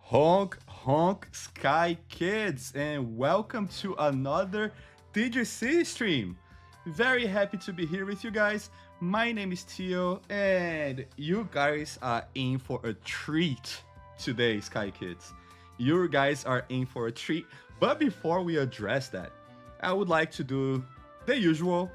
Honk, honk, Sky Kids, and welcome to another TGC stream. Very happy to be here with you guys. My name is Tio, and you guys are in for a treat today, Sky Kids. You guys are in for a treat. But before we address that, I would like to do the usual.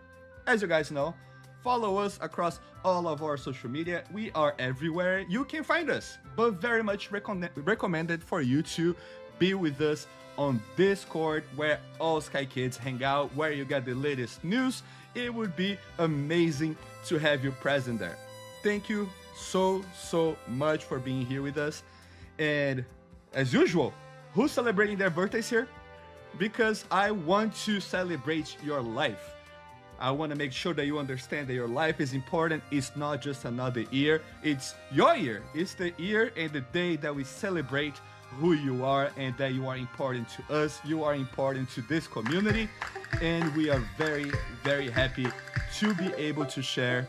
As you guys know, follow us across all of our social media. We are everywhere. You can find us, but very much recommended for you to be with us on Discord, where all Sky Kids hang out, where you get the latest news. It would be amazing to have you present there. Thank you so much for being here with us. And as usual, who's celebrating their birthdays here? Because I want to celebrate your life. I want to make sure that you understand that your life is important. It's not just another year, it's your year. It's the year and the day that we celebrate who you are and that you are important to us. You are important to this community. And we are very happy to be able to share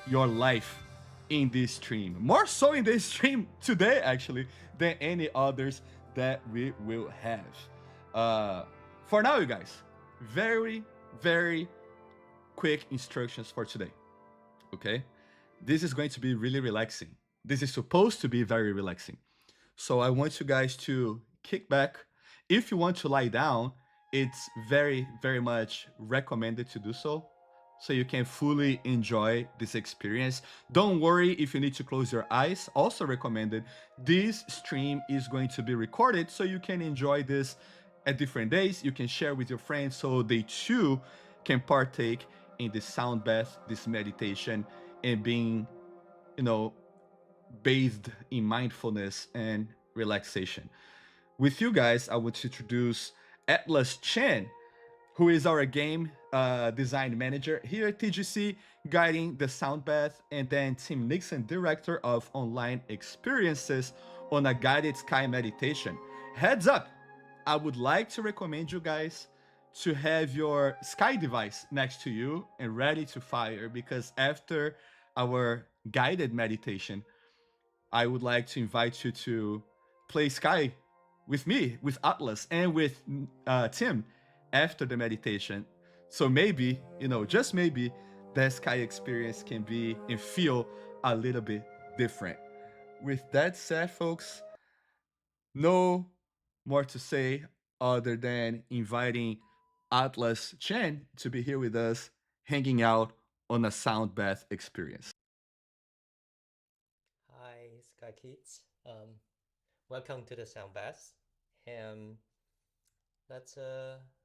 your life in this stream. More so in this stream today, actually, than any others that we will have. For now, you guys, very quick instructions for today. Okay? This is going to be really relaxing. This is supposed to be very relaxing. So I want you guys to kick back. If you want to lie down, it's very much recommended to do so. So you can fully enjoy this experience. Don't worry if you need to close your eyes. Also recommended. This stream is going to be recorded so you can enjoy this at different days. You can share with your friends so they too can partake in this sound bath, this meditation, and being, bathed in mindfulness and relaxation. With you guys, I want to introduce Atlas Chen, who is our game design manager here at TGC, guiding the Soundbath, and then Tim Nixon, director of online experiences on a guided sky meditation. Heads up, I would like to recommend you guys to have your Sky device next to you and ready to fire, because after our guided meditation, I would like to invite you to play Sky with me, with Atlas, and with Tim after the meditation. So maybe, just maybe, that Sky experience can be and feel a little bit different. With that said, folks, no more to say other than inviting Atlas Chen to be here with us, hanging out on a sound bath experience. Hi, Sky Kids. Welcome to the Soundbath. And let's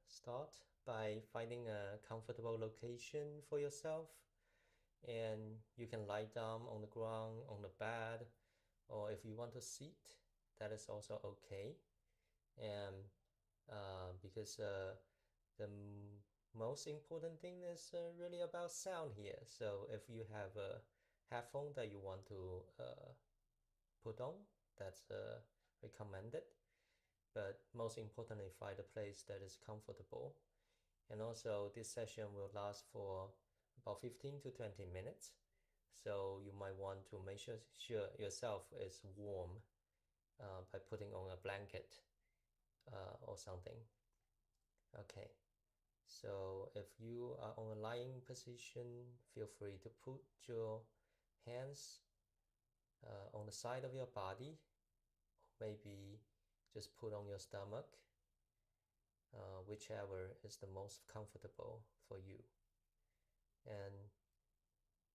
start by finding a comfortable location for yourself. And you can lie down on the ground, on the bed, or if you want to sit, that is also okay. And because the most important thing is really about sound here. So if you have a headphone that you want to put on, that's recommended. But most importantly, find a place that is comfortable. And also, this session will last for about 15 to 20 minutes. So you might want to make sure yourself is warm by putting on a blanket or something. Okay. So if you are on a lying position, feel free to put your hands on the side of your body, maybe just put on your stomach, whichever is the most comfortable for you. And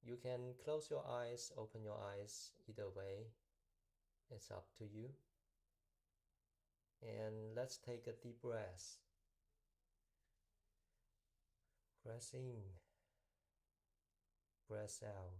you can close your eyes, open your eyes, either way, it's up to you. And let's take a deep breath. Breath in, breath out.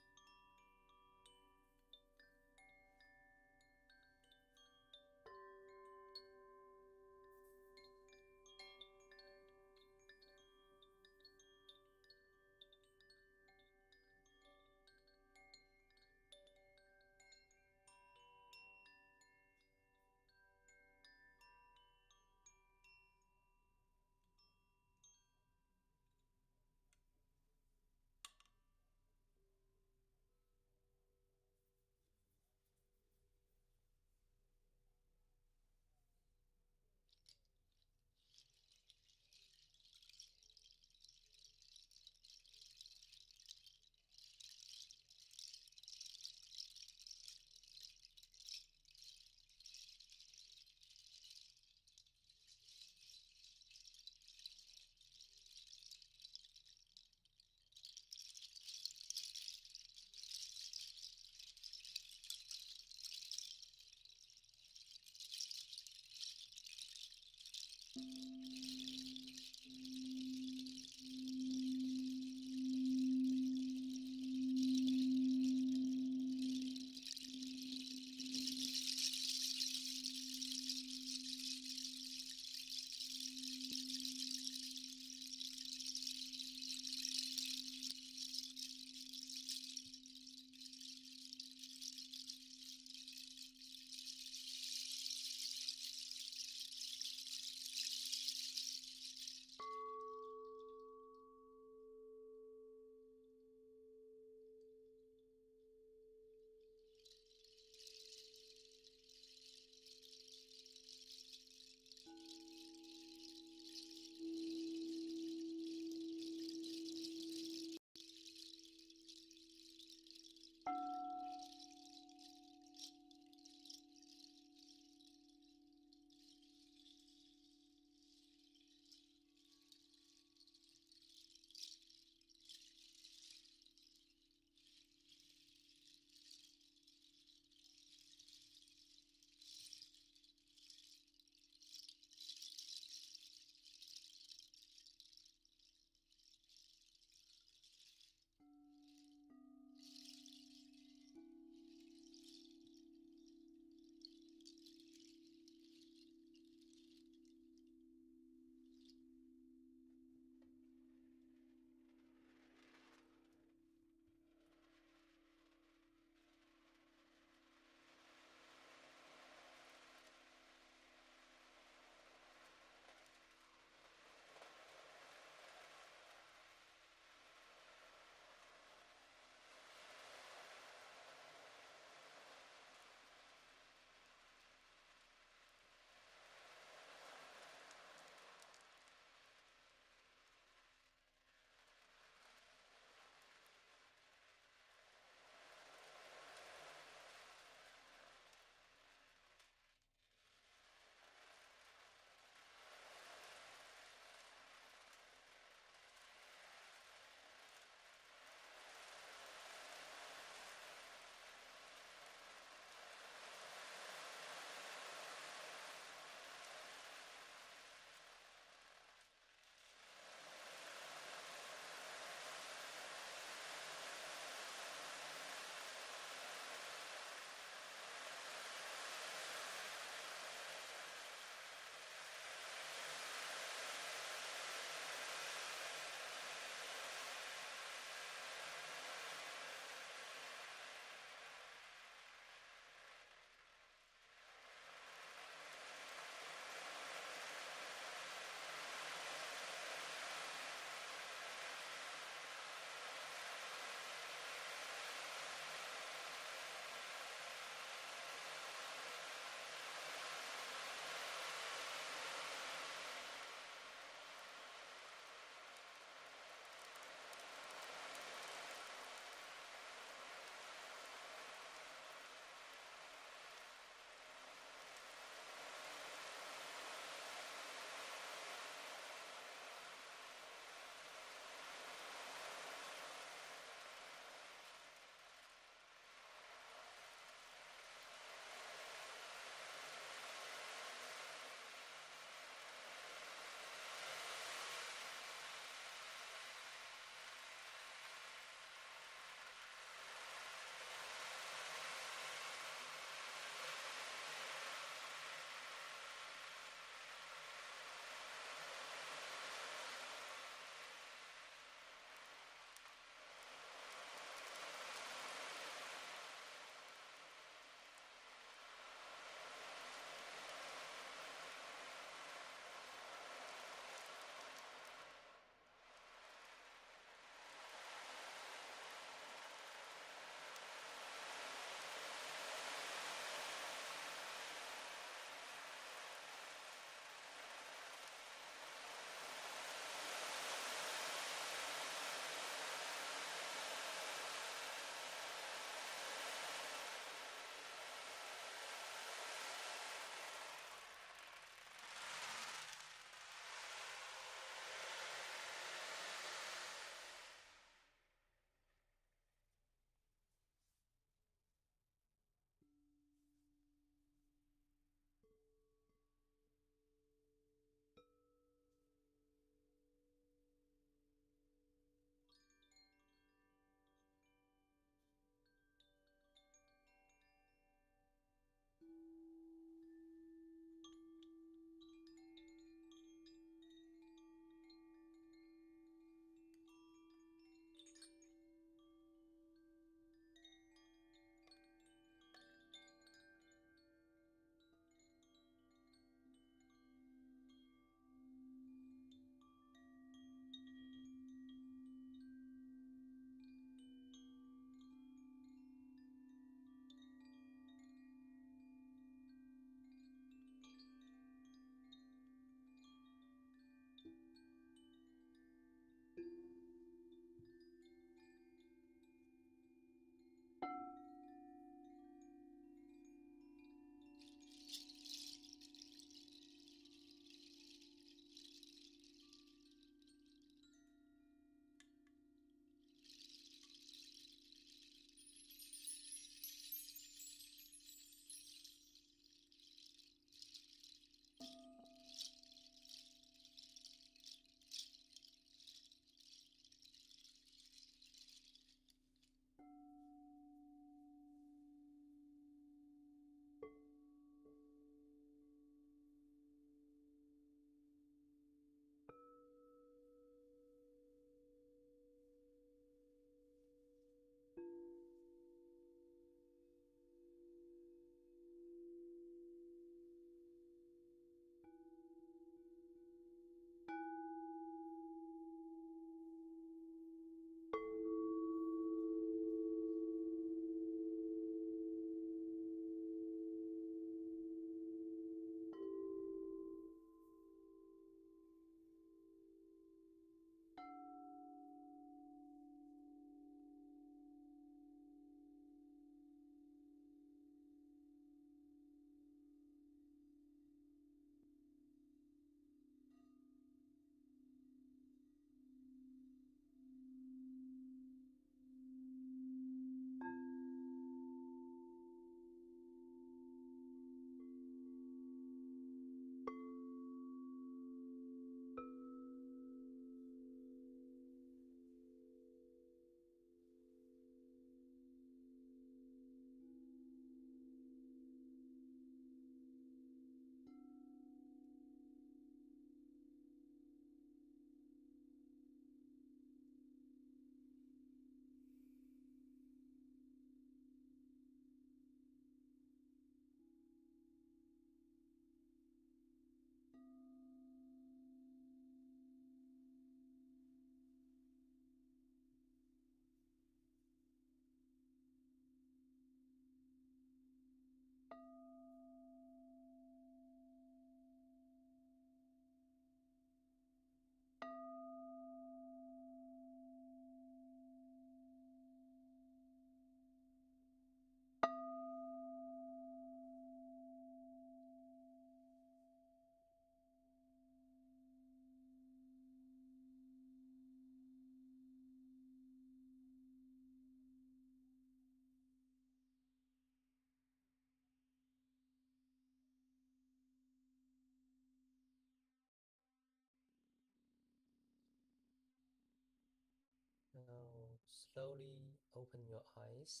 slowly open your eyes.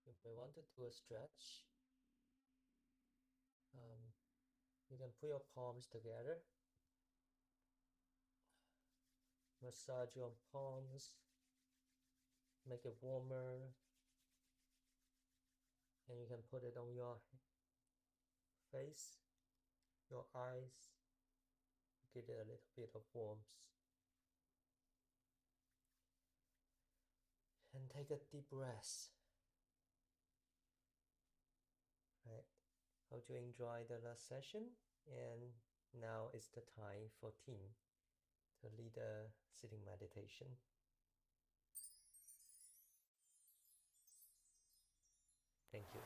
You may want to do a stretch. You can put your palms together. Massage your palms. Make it warmer. And you can put it on your face, your eyes. Give it a little bit of warmth. And take a deep breath. Right. Hope you enjoyed the last session, and now it's the time for Tim to lead a sitting meditation. Thank you.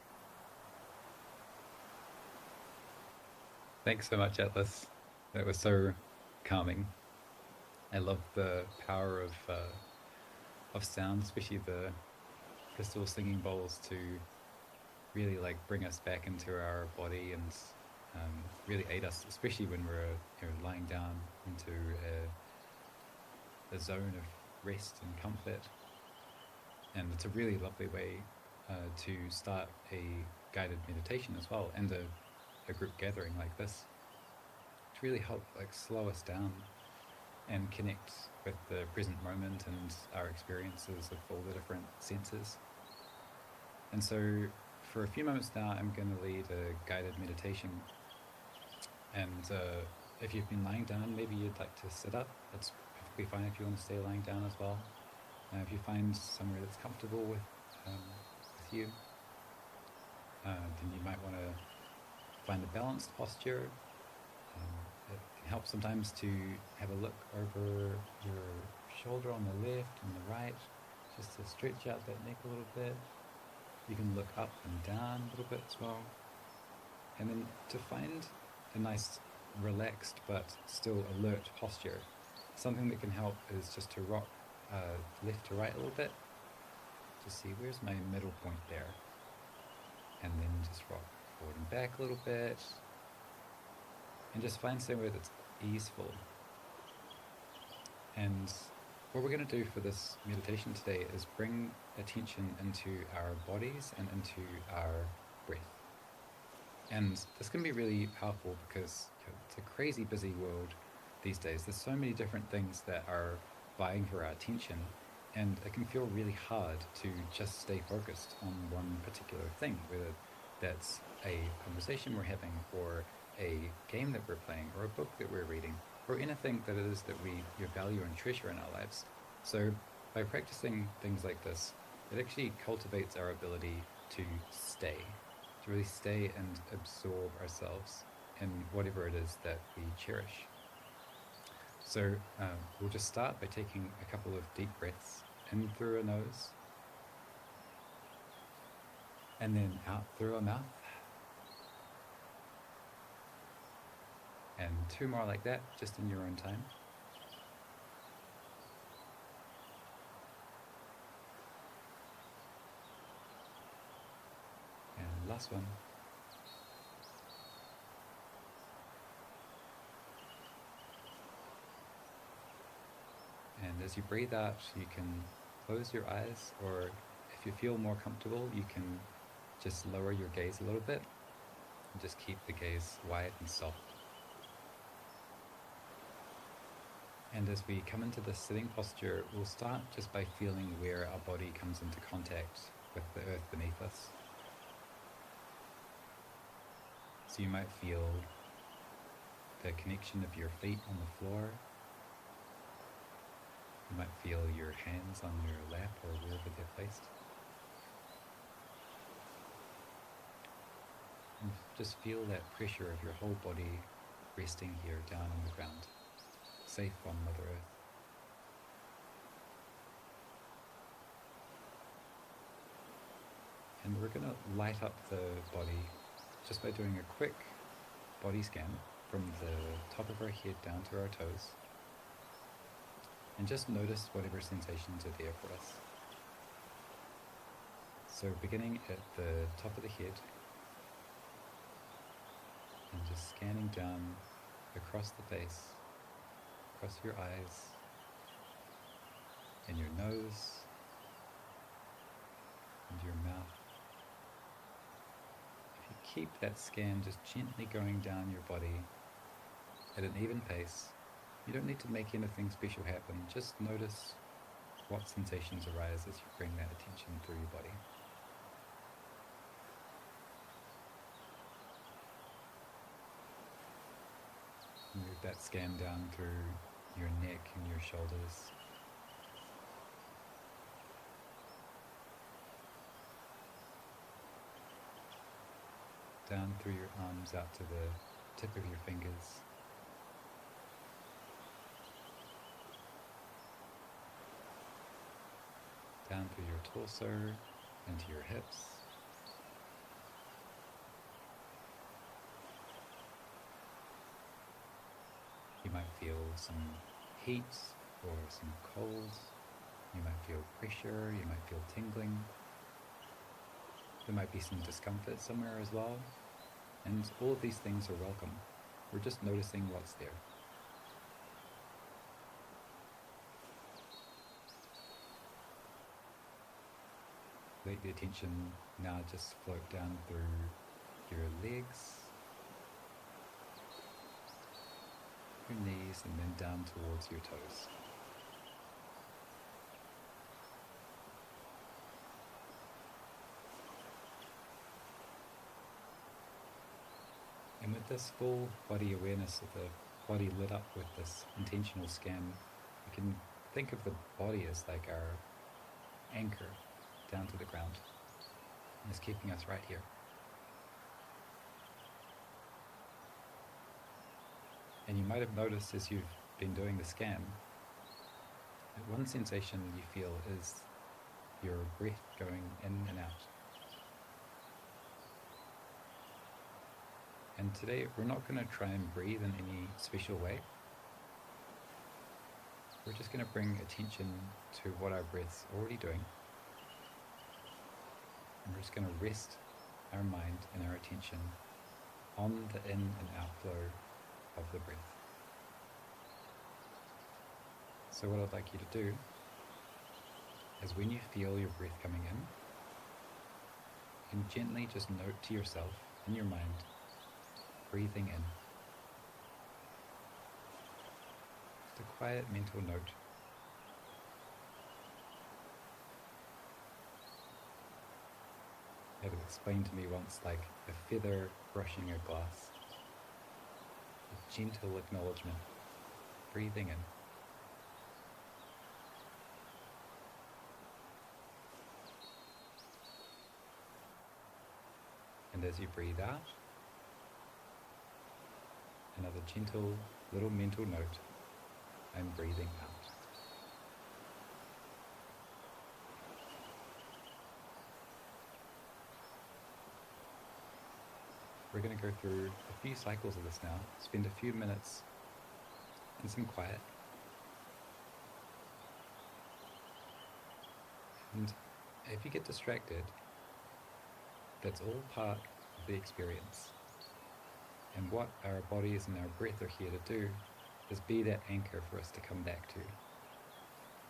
Thanks so much, Atlas. That was so calming. I love the power of sound, especially the crystal singing bowls, to really like bring us back into our body and really aid us, especially when we're lying down into a zone of rest and comfort. And it's a really lovely way to start a guided meditation as well, and a group gathering like this, to really help like slow us down and connect with the present moment and our experiences of all the different senses. And so for a few moments now, I'm going to lead a guided meditation. And if you've been lying down, maybe you'd like to sit up. It's perfectly fine if you want to stay lying down as well. If you find somewhere that's comfortable with you, then you might want to find a balanced posture. It can help sometimes to have a look over your shoulder on the left and the right, just to stretch out that neck a little bit. You can look up and down a little bit as well. And then to find a nice relaxed but still alert posture, something that can help is just to rock left to right a little bit. Just see where's my middle point there. And then just rock forward and back a little bit. And just find somewhere that's easeful. And what we're going to do for this meditation today is bring attention into our bodies and into our breath. And this can be really powerful because it's a crazy busy world these days. There's so many different things that are vying for our attention, and it can feel really hard to just stay focused on one particular thing, whether that's a conversation we're having, or a game that we're playing, or a book that we're reading, or anything that it is that we value and treasure in our lives. So by practicing things like this, it actually cultivates our ability to really stay and absorb ourselves in whatever it is that we cherish. So we'll just start by taking a couple of deep breaths in through our nose, and then out through our mouth. And 2 more like that, just in your own time. And last one. And as you breathe out, you can close your eyes, or if you feel more comfortable, you can just lower your gaze a little bit and just keep the gaze wide and soft. And as we come into the sitting posture, we'll start just by feeling where our body comes into contact with the earth beneath us. So you might feel the connection of your feet on the floor. You might feel your hands on your lap or wherever they're placed. And just feel that pressure of your whole body resting here down on the ground, safe on Mother Earth. And we're going to light up the body just by doing a quick body scan from the top of our head down to our toes. And just notice whatever sensations are there for us. So beginning at the top of the head, and just scanning down across the face, across your eyes, in your nose and your mouth. If you keep that scan just gently going down your body at an even pace, you don't need to make anything special happen. Just notice what sensations arise as you bring that attention through your body. Move that scan down through your neck and your shoulders. Down through your arms out to the tip of your fingers. Down through your torso and to your hips. You might feel some heat or some cold. You might feel pressure, you might feel tingling. There might be some discomfort somewhere as well. And all of these things are welcome. We're just noticing what's there. Let the attention now just float down through your legs, your knees, and then down towards your toes. And with this full body awareness of the body lit up with this intentional scan, we can think of the body as like our anchor down to the ground, and it's keeping us right here. And you might have noticed as you've been doing the scan, that one sensation you feel is your breath going in and out. And today we're not going to try and breathe in any special way. We're just going to bring attention to what our breath's already doing. And we're just going to rest our mind and our attention on the in and outflow of the breath. So what I'd like you to do is when you feel your breath coming in, you can gently just note to yourself in your mind, breathing in. Just a quiet mental note. It was explained to me once like a feather brushing a glass. A gentle acknowledgement, breathing in. And as you breathe out, another gentle little mental note, I'm breathing out. We're going to go through a few cycles of this now, spend a few minutes in some quiet. And if you get distracted, that's all part of the experience. And what our bodies and our breath are here to do is be that anchor for us to come back to.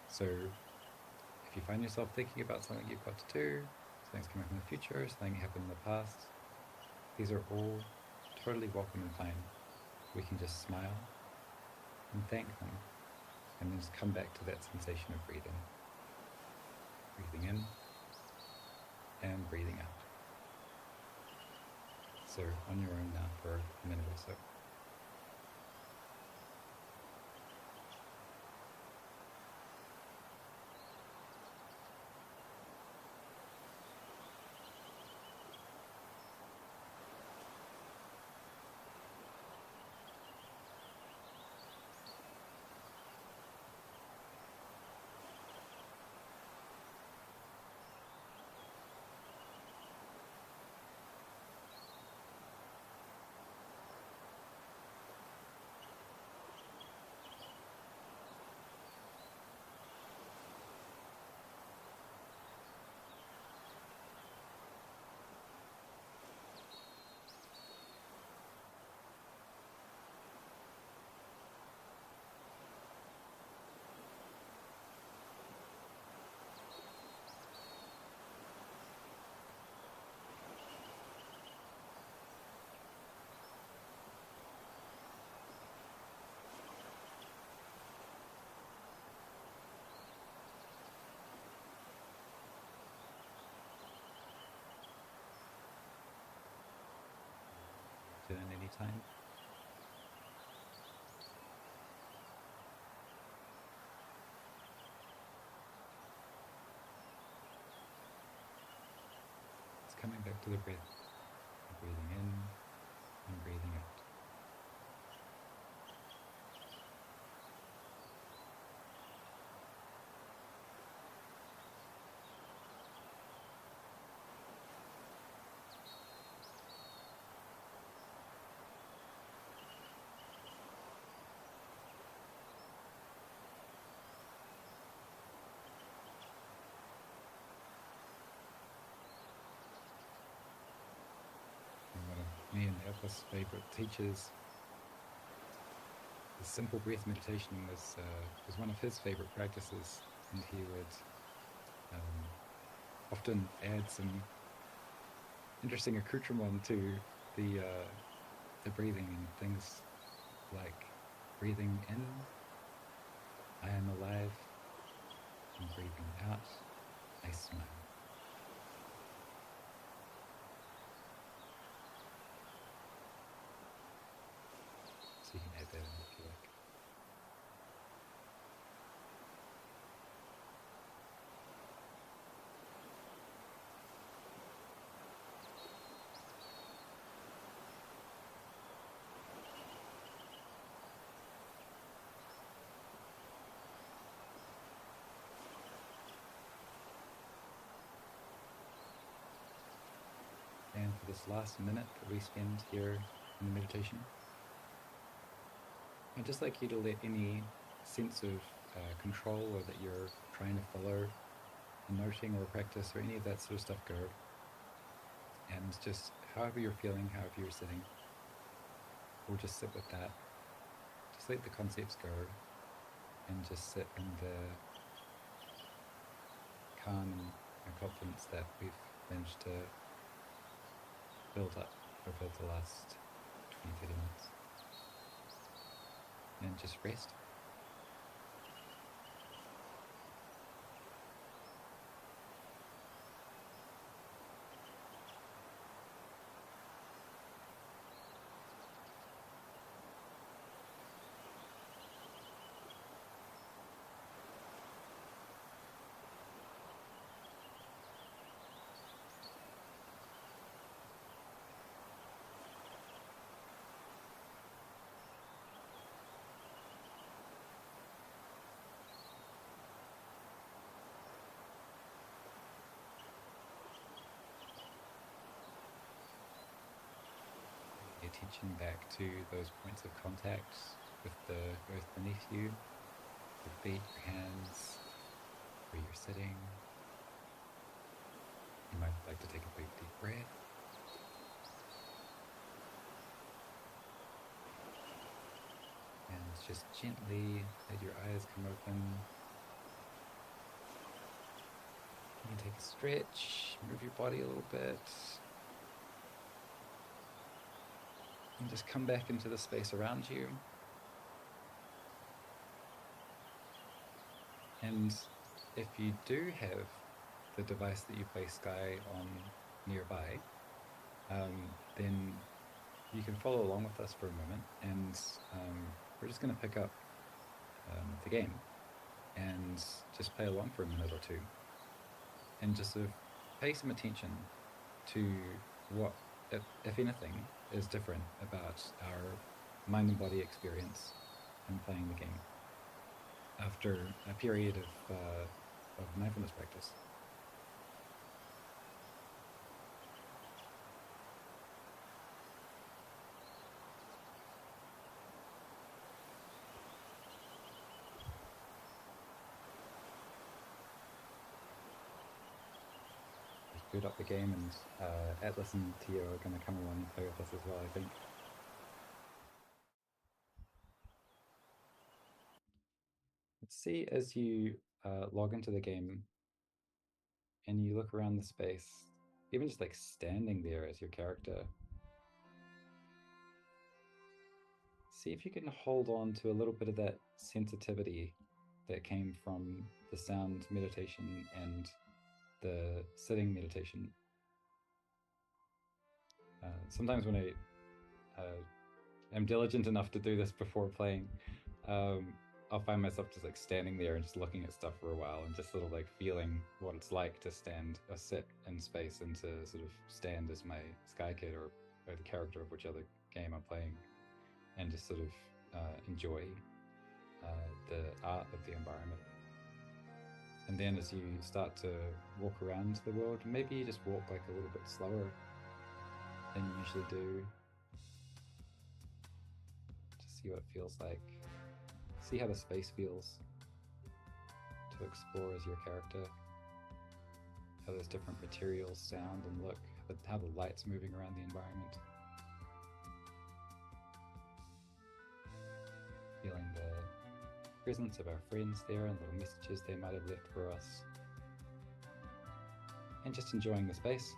So if you find yourself thinking about something you've got to do, something's coming from the future, something happened in the past, these are all totally welcome and fine. We can just smile and thank them, and then just come back to that sensation of breathing. Breathing in and breathing out. So on your own now for a minute or so. time. It's coming back to the breath. Breathing in and breathing out. And one of me and Elvis' favorite teachers, the simple breath meditation was one of his favorite practices, and he would often add some interesting accoutrement to the breathing, and things like breathing in, I am alive, and breathing out, I smile. So you can add that in if you like. And for this last minute that we spend here in the meditation, I'd just like you to let any sense of control, or that you're trying to follow a noting or a practice or any of that sort of stuff, go. And just however you're feeling, however you're sitting, we'll just sit with that. Just let the concepts go and just sit in the calm and confidence that we've managed to build up over the last 20, 30 minutes. And just rest. Attention back to those points of contact with the earth beneath you, your feet, your hands, where you're sitting. You might like to take a big deep breath. And just gently let your eyes come open. You can take a stretch, move your body a little bit. And just come back into the space around you. And if you do have the device that you play Sky on nearby, then you can follow along with us for a moment, and we're just going to pick up the game and just play along for a minute or two, and just sort of pay some attention to what, if anything, is different about our mind and body experience in playing the game after a period of mindfulness practice. Boot up the game, and Atlas and Tio are going to come along and play with us as well, I think. Let's see, as you log into the game and you look around the space, even just like standing there as your character, see if you can hold on to a little bit of that sensitivity that came from the sound meditation and the sitting meditation. Sometimes when I am diligent enough to do this before playing, I'll find myself just like standing there and just looking at stuff for a while and just sort of like feeling what it's like to stand or sit in space and to sort of stand as my Sky Kid or the character of whichever game I'm playing, and just sort of enjoy the art of the environment. And then as you start to walk around the world, maybe you just walk like a little bit slower than you usually do. Just see what it feels like. See how the space feels to explore as your character. How those different materials sound and look, how the light's moving around the environment. Feeling the presence of our friends there and little messages they might have left for us. And just enjoying the space.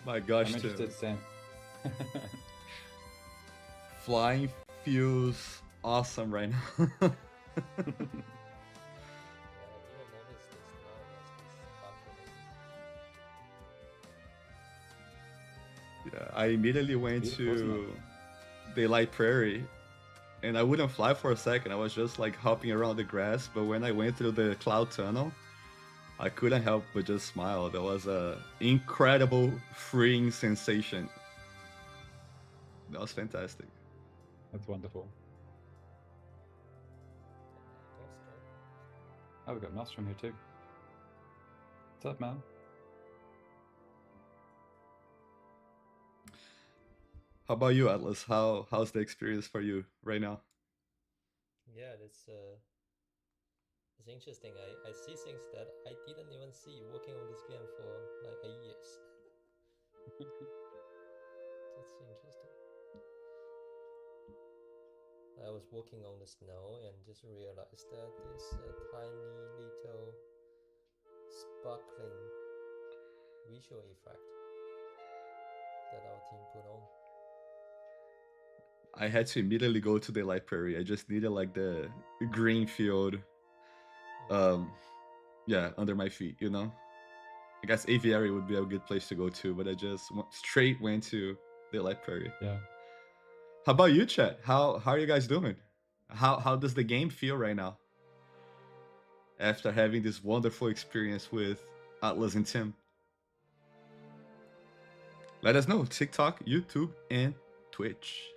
My gosh, I'm interested, Sam. Flying feels awesome right now. Yeah, I didn't notice this now as this sparkling. Yeah, I immediately went Beautiful, isn't to Daylight Prairie, and I wouldn't fly for a second. I was just like hopping around the grass, but when I went through the cloud tunnel, I couldn't help but just smile. That was a incredible, freeing sensation. That was fantastic. That's wonderful. Oh, we've got Maelstrom here too. What's up, man? How about you, Atlas? How's the experience for you right now? Yeah, it's interesting. I see things that I didn't even see working on this game for like 8 years. That's interesting. I was walking on the snow and just realized that this tiny little sparkling visual effect that our team put on. I had to immediately go to Daylight Prairie. I just needed like the green field, yeah, under my feet. You know, I guess Aviary would be a good place to go to, but I just straight went to Daylight Prairie. Yeah. How about you, Chet? How are you guys doing? How does the game feel right now after having this wonderful experience with Atlas and Tim? Let us know. TikTok, YouTube, and Twitch.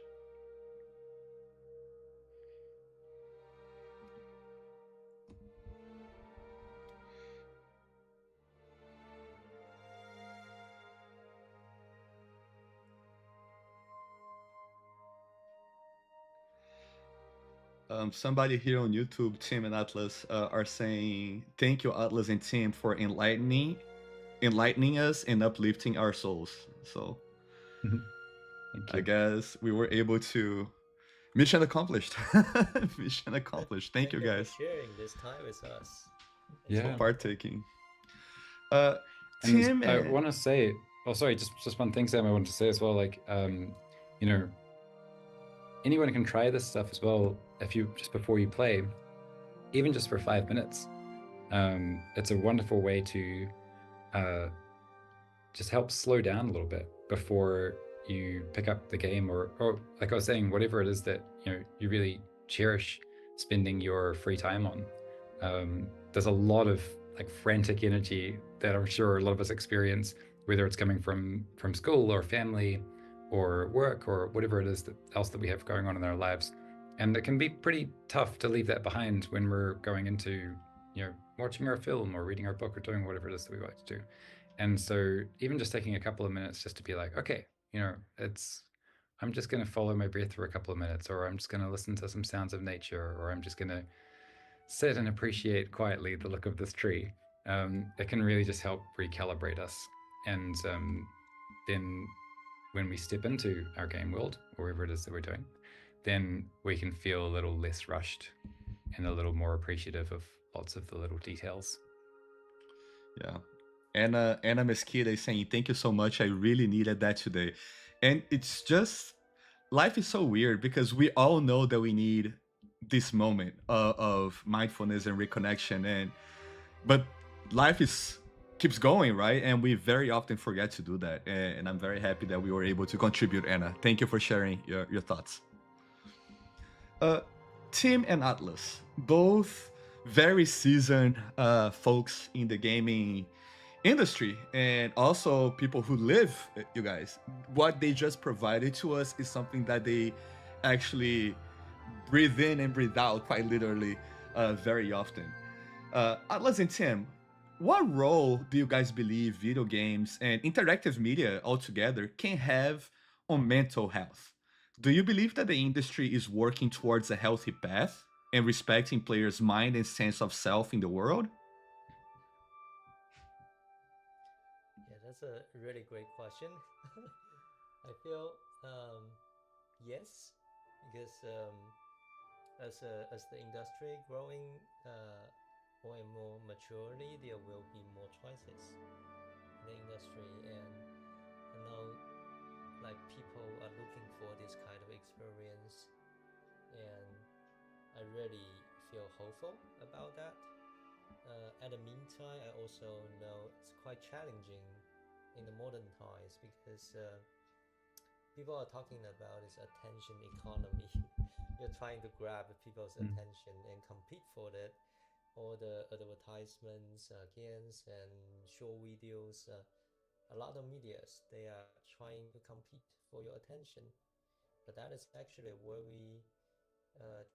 Somebody here on YouTube, Tim and Atlas, are saying, "Thank you, Atlas and Tim, for enlightening us and uplifting our souls." So, Thank I you. guess we were able to mission accomplished. Mission accomplished. Thank you, For guys, sharing this time with us. It's Yeah. for wonderful. partaking. And Tim, I want to say, oh, sorry, just one thing, Sam, I wanted to say as well, like, you know, anyone can try this stuff as well if you, just before you play, even just for 5 minutes. It's a wonderful way to just help slow down a little bit before you pick up the game, or like I was saying, whatever it is that you really cherish spending your free time on. There's a lot of like frantic energy that I'm sure a lot of us experience, whether it's coming from school or family or work or whatever it is else that we have going on in our lives, and it can be pretty tough to leave that behind when we're going into watching our film or reading our book or doing whatever it is that we like to do. And so even just taking a couple of minutes just to be like, okay, I'm just going to follow my breath for a couple of minutes, or I'm just going to listen to some sounds of nature, or I'm just going to sit and appreciate quietly the look of this tree. It can really just help recalibrate us. And then when we step into our game world, or wherever it is that we're doing, then we can feel a little less rushed and a little more appreciative of lots of the little details. Yeah. Anna Mesquita is saying, "Thank you so much. I really needed that today." And it's just, life is so weird because we all know that we need this moment of mindfulness and reconnection. And but life is keeps going, right? And we very often forget to do that. And I'm very happy that we were able to contribute. Anna, thank you for sharing your thoughts. uh Tim and Atlas, both very seasoned folks in the gaming industry, and also people who live, you guys, what they just provided to us is something that they actually breathe in and breathe out quite literally, very often. Atlas and Tim, what role do you guys believe video games and interactive media altogether can have on mental health? Do you believe that the industry is working towards a healthy path and respecting players' mind and sense of self in the world? Yeah, that's a really great question. I feel yes, because as the industry growing more and more maturely, there will be more choices in the industry, and I know like people are looking for this kind of experience, and I really feel hopeful about that. At the meantime, I also know it's quite challenging in the modern times because people are talking about this attention economy. You're trying to grab people's Mm. attention and compete for it. All the advertisements, games, and short videos, a lot of medias, they are trying to compete for your attention. But that is actually very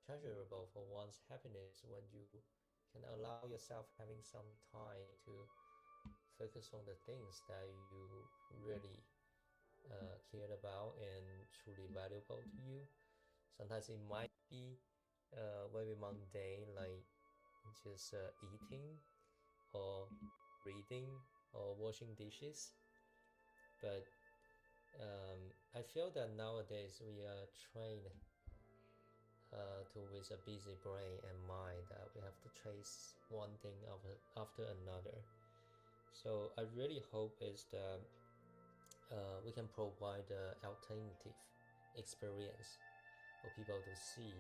treasurable for one's happiness when you can allow yourself having some time to focus on the things that you really cared about and truly valuable to you. Sometimes it might be very mundane, like just eating or reading or washing dishes. But I feel that nowadays we are trained to with a busy brain and mind that we have to chase one thing after another. So I really hope is that we can provide an alternative experience for people to see.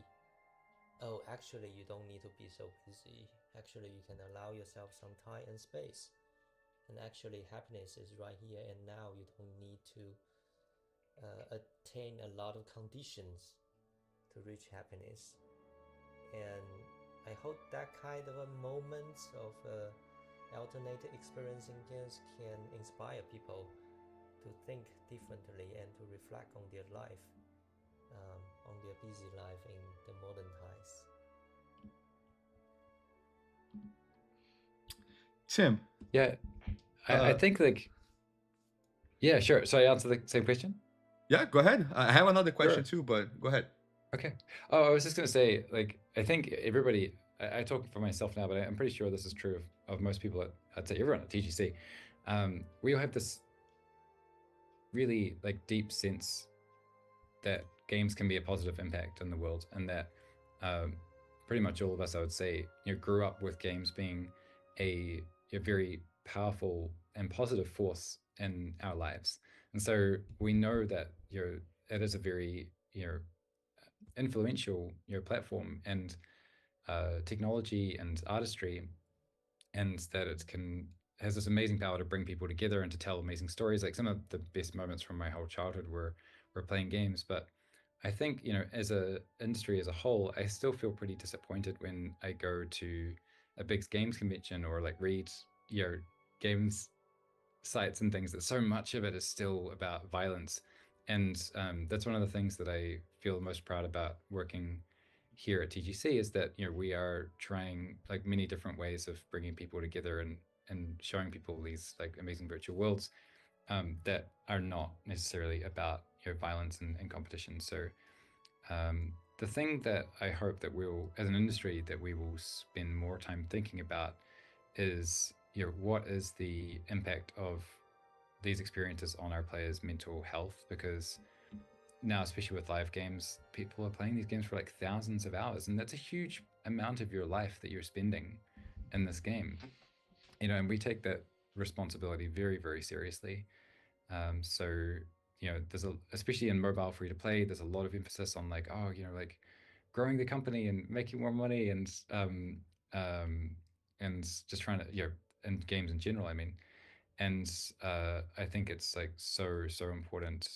Oh, actually, you don't need to be so busy. Actually, you can allow yourself some time and space. And actually, happiness is right here and now. You don't need to attain a lot of conditions to reach happiness. And I hope that kind of a moment of alternative experiencing games can inspire people to think differently and to reflect on their life, on their busy life in the modern times. Tim, Yeah, I uh, think like yeah, sure. So I answer the same question. yeah, go ahead. I have another question Sure. too, but go ahead. Okay. Oh, I was just gonna say, like, I think everybody. I talk for myself now, but I'm pretty sure this is true of most people at, I'd say everyone at TGC. We all have this really like deep sense that games can be a positive impact in the world, and that um, pretty much all of us, I would say, grew up with games being a very powerful and positive force in our lives, and so we know that it is a very influential platform and technology and artistry, and that it can has this amazing power to bring people together and to tell amazing stories. Like some of the best moments from my whole childhood were playing games. But I think as a industry as a whole, I still feel pretty disappointed when I go to a big games convention or like read games sites and things, that so much of it is still about violence. And that's one of the things that I feel most proud about working here at TGC, is that we are trying like many different ways of bringing people together and showing people these like amazing virtual worlds that are not necessarily about violence and competition. So the thing that I hope that we'll, as an industry, that we will spend more time thinking about is what is the impact of these experiences on our players' mental health, because now, especially with live games, people are playing these games for like thousands of hours, and that's a huge amount of your life that you're spending in this game. And we take that responsibility very, very seriously. So there's especially in mobile free to play, there's a lot of emphasis on like, oh, like growing the company and making more money um, and just trying to, and games in general. I mean, and I think it's like so important,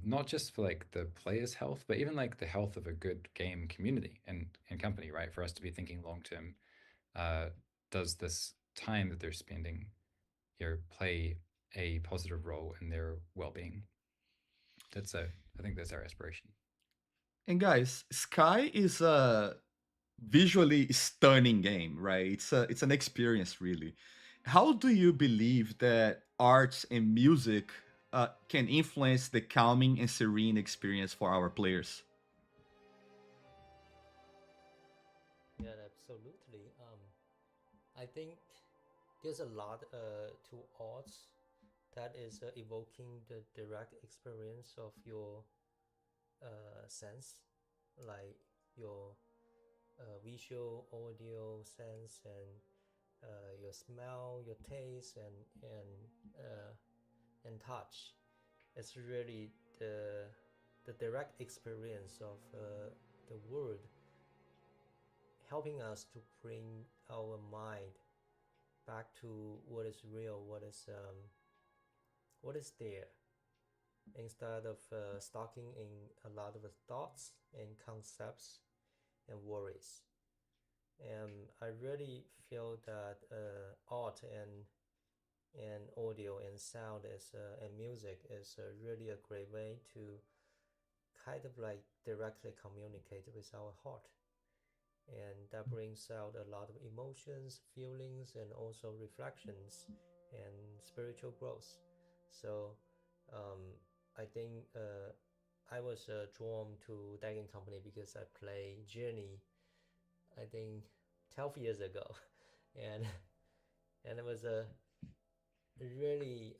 not just for like the players' health, but even like the health of a good game community and company, right? For us to be thinking long term, uh, does this time that they're spending here play a positive role in their well-being? I think that's our aspiration. And guys, Sky is a visually stunning game, right? It's an experience really. How do you believe that arts and music can influence the calming and serene experience for our players? Yeah, absolutely. I think there's a lot to arts that is evoking the direct experience of your sense, like your visual, audio sense, and your smell, your taste, and touch. It's really the direct experience of the world, helping us to bring our mind back to what is real, what is there, instead of stocking in a lot of thoughts and concepts and worries. And I really feel that art and audio and sound is and music is really a great way to kind of like directly communicate with our heart, and that brings out a lot of emotions, feelings, and also reflections and spiritual growth. So um, I think I was drawn to Dagging Company because I played Journey, I think 12 years ago, and and it was a really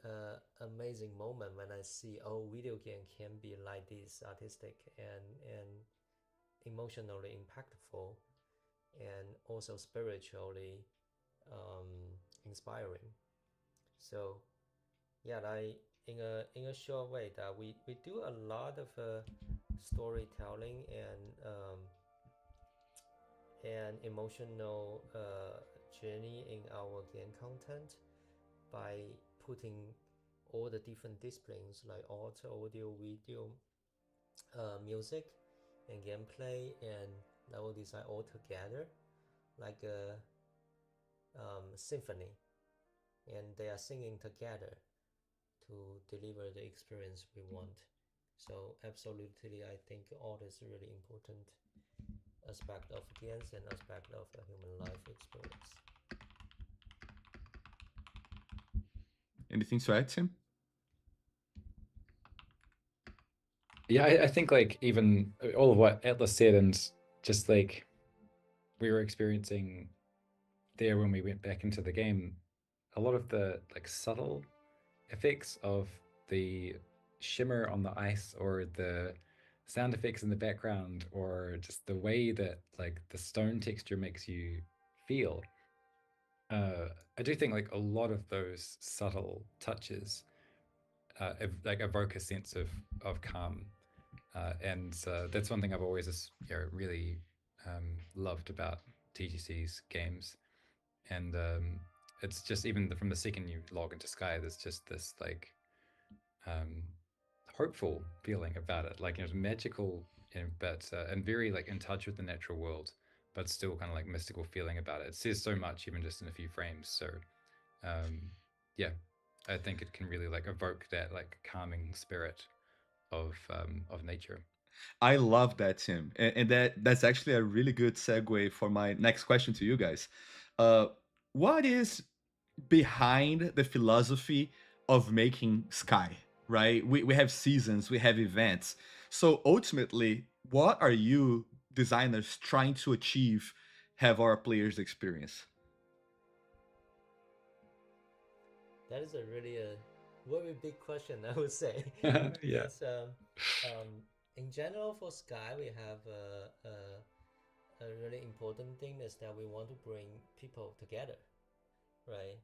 amazing moment when I see, oh, video game can be like this artistic and emotionally impactful, and also spiritually um, inspiring. So yeah, I in a short way that we do a lot of storytelling and emotional journey in our game content by putting all the different disciplines like art, audio, video, music, and gameplay and level design all together like a symphony, and they are singing together to deliver the experience we want. So absolutely, I think art is a really important aspect of games and aspect of a human life experience. Anything to add, Tim? Yeah, I think like even all of what Atlas said, and just like we were experiencing there when we went back into the game, a lot of the like subtle effects of the shimmer on the ice, or the sound effects in the background, or just the way that like the stone texture makes you feel. I do think like a lot of those subtle touches like evoke a sense of calm, and that's one thing I've always just, really loved about TGC's games. And it's just even from the second you log into Sky, there's just this like um, hopeful feeling about it, like it's magical, but and very like in touch with the natural world, but still kind of like mystical feeling about it. It says so much even just in a few frames. So um, yeah, I think it can really like evoke that like calming spirit of nature. I love that, Tim, and that's actually a really good segue for my next question to you guys. Uh, what is behind the philosophy of making Sky? Right? We have seasons, we have events. So ultimately, what are you designers trying to achieve? Have our players experience? That is a really a very big question, I would say, Yeah. because um, in general for Sky we have a really important thing is that we want to bring people together, right?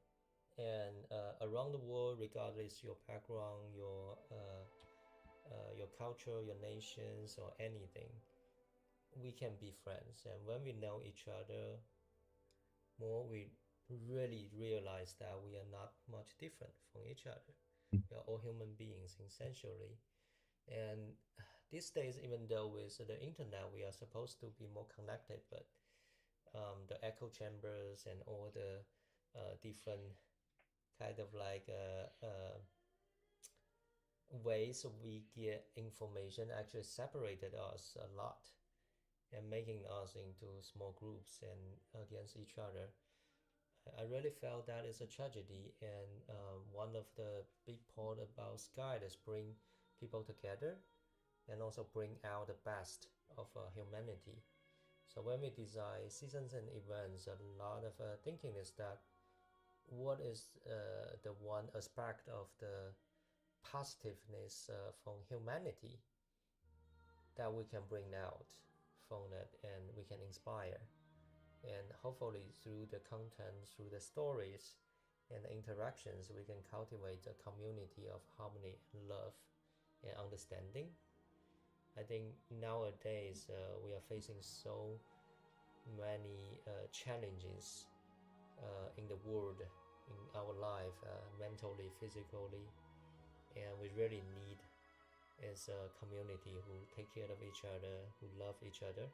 And around the world, regardless your background, your culture, your nations, or anything, we can be friends. And when we know each other more, we really realize that we are not much different from each other. We are all human beings essentially. And these days, even though with the internet we are supposed to be more connected, but the echo chambers and all the different kind of like ways we get information actually separated us a lot and making us into small groups and against each other. I really felt that is a tragedy, and one of the big part about Sky is bring people together and also bring out the best of humanity. So when we design seasons and events, a lot of thinking is that what is the one aspect of the positiveness from humanity that we can bring out from it and we can inspire. And hopefully through the content, through the stories and the interactions, we can cultivate a community of harmony and love and understanding. I think nowadays we are facing so many challenges in the world, in our life, mentally, physically, and we really need is a community who take care of each other, who love each other,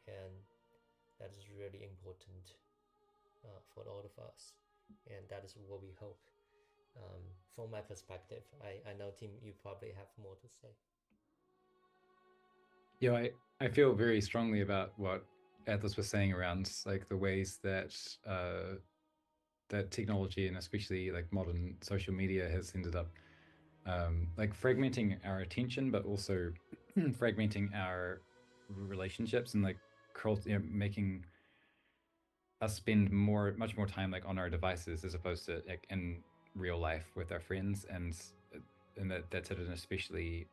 and that is really important for all of us, and that is what we hope. From my perspective, I know Tim, you probably have more to say. Yeah, I feel very strongly about what Atlas was saying around like the ways that that technology and especially like modern social media has ended up like fragmenting our attention, but also fragmenting our relationships and like making us spend much more time like on our devices as opposed to like in real life with our friends, and that's had an especially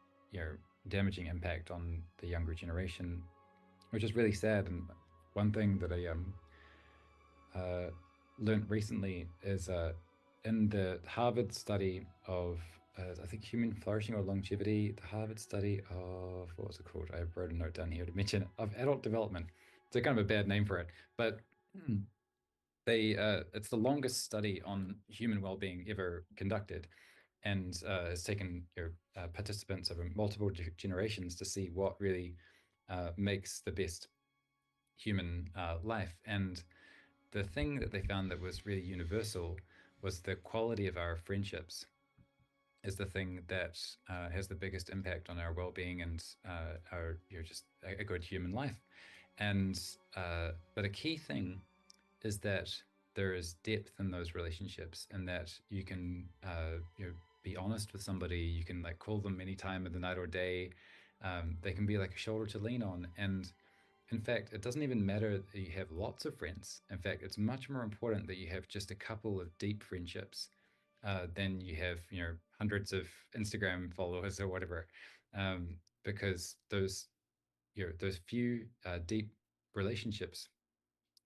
damaging impact on the younger generation, which is really sad. And one thing that I learned recently is in the Harvard study of I think human flourishing or longevity, the Harvard study of, what was it called? I wrote a note down here to mention it, of adult development. It's a kind of a bad name for it, but they it's the longest study on human well-being ever conducted, and has taken participants over multiple generations to see what really makes the best human life. And the thing that they found that was really universal was the quality of our friendships is the thing that has the biggest impact on our well-being and our just a good human life. And but a key thing is that there is depth in those relationships, and that you can be honest with somebody. You can like call them any time of the night or day. They can be like a shoulder to lean on. And in fact, it doesn't even matter that you have lots of friends. In fact, it's much more important that you have just a couple of deep friendships than you have, hundreds of Instagram followers or whatever, because those few deep relationships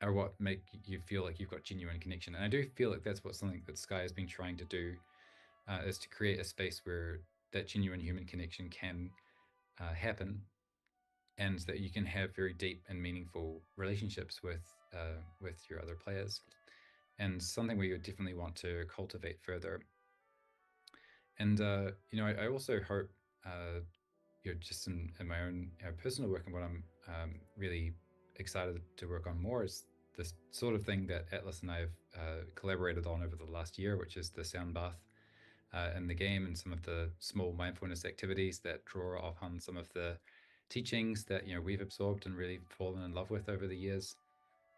are what make you feel like you've got genuine connection. And I do feel like that's what something that Sky has been trying to do, is to create a space where that genuine human connection can happen, and that you can have very deep and meaningful relationships with your other players, and something we would definitely want to cultivate further. And I also hope, just in my own personal work, and what I'm really excited to work on more is this sort of thing that Atlas and I have collaborated on over the last year, which is the Soundbath in the game, and some of the small mindfulness activities that draw off on some of the teachings that we've absorbed and really fallen in love with over the years.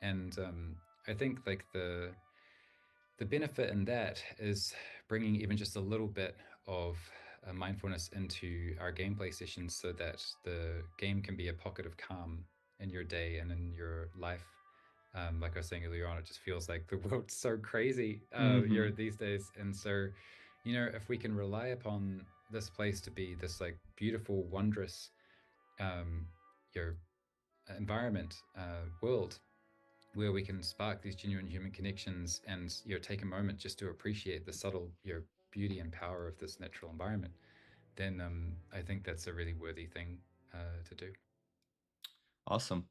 And I think like the benefit in that is bringing even just a little bit of mindfulness into our gameplay sessions, so that the game can be a pocket of calm in your day and in your life. Like I was saying earlier on, it just feels like the world's so crazy these days. And so, if we can rely upon this place to be this like beautiful, wondrous your environment, world, where we can spark these genuine human connections, and take a moment just to appreciate the subtle beauty and power of this natural environment, then I think that's a really worthy thing to do. Awesome.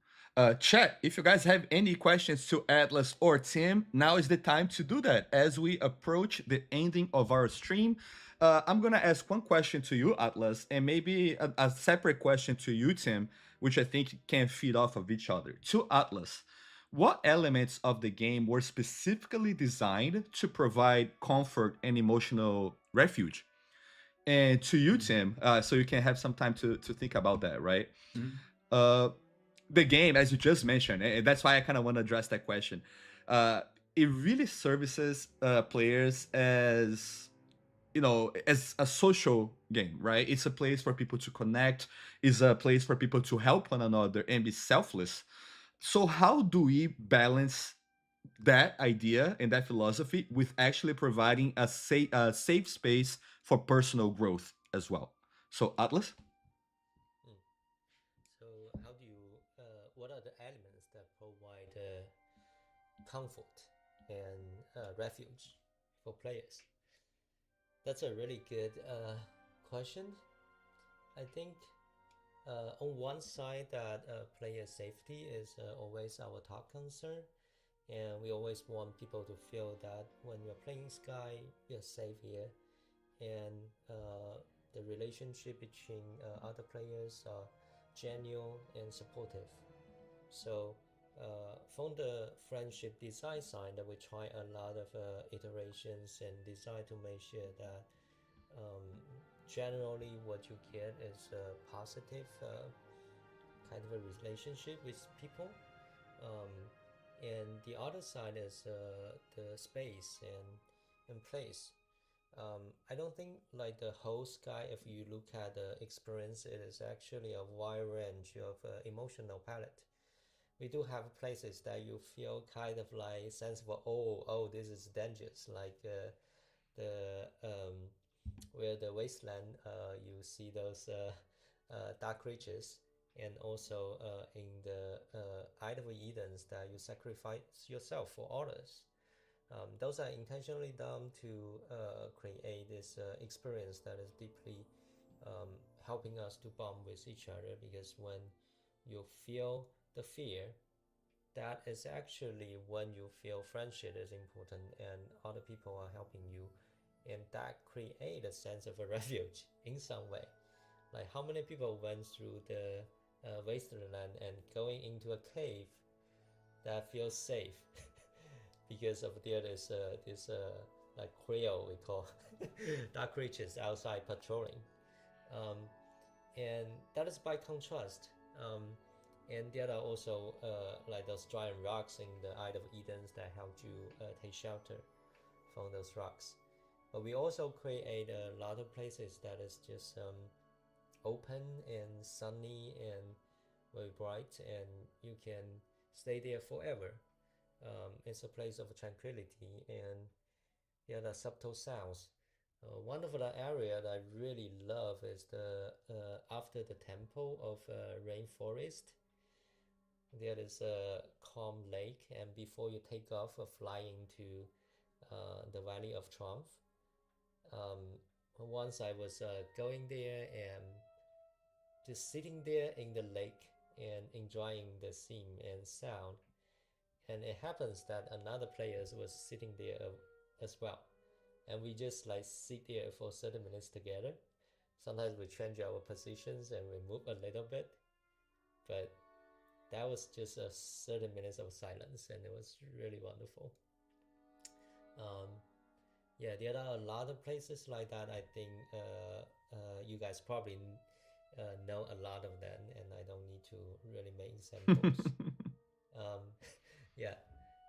Chat, if you guys have any questions to Atlas or Tim, now is the time to do that. As we approach the ending of our stream, I'm going to ask one question to you, Atlas, and maybe a separate question to you, Tim, which I think can feed off of each other. To Atlas, what elements of the game were specifically designed to provide comfort and emotional refuge? And to you, Mm. Tim, so you can have some time to think about that, right? Mm. Uh, the game, as you just mentioned, and that's why I kind of want to address that question. Uh, it really services players as as a social game, right? It's a place for people to connect. It's a place for people to help one another and be selfless. So how do we balance that idea and that philosophy with actually providing a safe space for personal growth as well? So Atlas. Mm. So, how do you? What are the elements that provide comfort and refuge for players? That's a really good question. I think on one side that player safety is always our top concern, and we always want people to feel that when you're playing Sky, you're safe here, and the relationship between other players are genuine and supportive. So from the friendship design side, we try a lot of iterations and design to make sure that um, generally what you get is a positive kind of a relationship with people. Um, and the other side is the space and place. I don't think like the whole Sky, if you look at the experience, it is actually a wide range of emotional palette. We do have places that you feel kind of like sense of oh this is dangerous, like the where the wasteland you see those dark creatures, and also in the Isle of Edens that you sacrifice yourself for others. Those are intentionally done to create this experience that is deeply um, helping us to bond with each other, because when you feel the fear, that is actually when you feel friendship is important and other people are helping you, and that create a sense of a refuge in some way. Like how many people went through the wasteland and going into a cave that feels safe because of there is this like Creole we call dark creatures outside patrolling, um, and that is by contrast. And there are also like those giant rocks in the Isle of Edens that help you take shelter from those rocks. But we also create a lot of places that is just open and sunny and very bright, and you can stay there forever. It's a place of tranquility, and there are subtle sounds. One of the area that I really love is the after the temple of rainforest. There is a calm lake, and before you take off, flying to the Valley of Trump. Um, Once I was going there and just sitting there in the lake and enjoying the scene and sound, and it happens that another player was sitting there as well, and we just like sit there for 30 minutes together. Sometimes we change our positions and we move a little bit, but that was just a 30 minutes of silence, and it was really wonderful. um, yeah, there are a lot of places like that. I think you guys probably know a lot of them, and I don't need to really make examples. um, yeah,